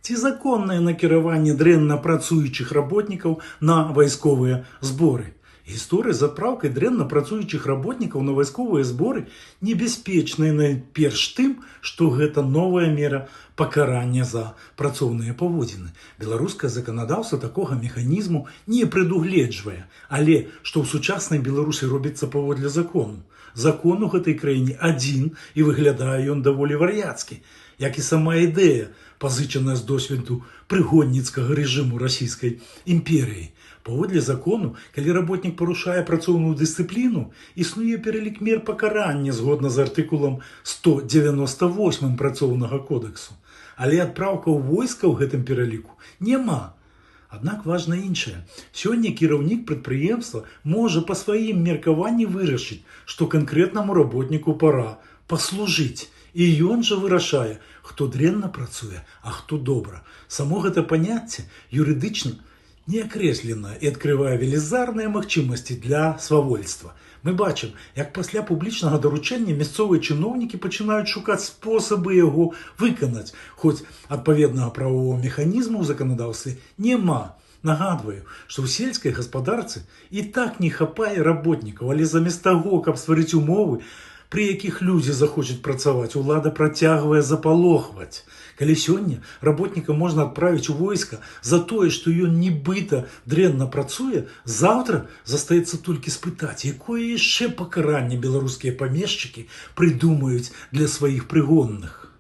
Ці законнае накіраванне дрэнна працуючых работнікаў на вайсковыя зборы? Гісторыя з адпраўкай дрэнна працуючых работнікаў на вайсковыя зборы небяспечная найперш тым, што гэта новая мера пакарання за працоўныя паводзіны. Беларускае заканадаўства такога механізму не прадугледжвае, але што ў сучаснай Беларусі робіцца паводле закону. Закон у гэтай краіне адзін і выглядае ён даволі вар'яцкі, як і сама ідэя, пазычаная з досведу прыгонніцкага рэжыму расійскай імперыі. Паводле закону, калі работнік парушае працоўную дысцыпліну, існуе пералік мер пакарання згодна з артыкулам 198 працоўнага кодэксу. Але адпраўка ў войска ў гэтым пераліку няма. Аднак важна іншае. Сёння кіраўнік прадпрыемства можа па сваім меркаванні вырашыць, што канкрэтнаму работніку пара паслужыць. І ён жа вырашае, хто дрэнна працуе, а хто добра. Само гэта паняцце юрыдычна не акрэслена і адкрывае велізарныя магчымасці для свавольства. Мы бачым, як пасля публічнага даручэння мясцовыя чыноўнікі пачынаюць шукаць спосабы яго выканаць, хоць адпаведнага правовага механізму ў заканадаўстве няма. Нагадваю, што ў сельскай гаспадарцы і так не хапае работнікаў, але замест таго, каб стварыць умовы, пры якіх людзі захочуць працаваць, улада працягвае запалохваць. Калі сёння работніка можна адправіць у войска за тое, што ён нібыта дрэнна працуе, заўтра застаецца толькі спытаць, якое яшчэ пакаранне беларускія памешчыкі прыдумаюць для сваіх прыгонных.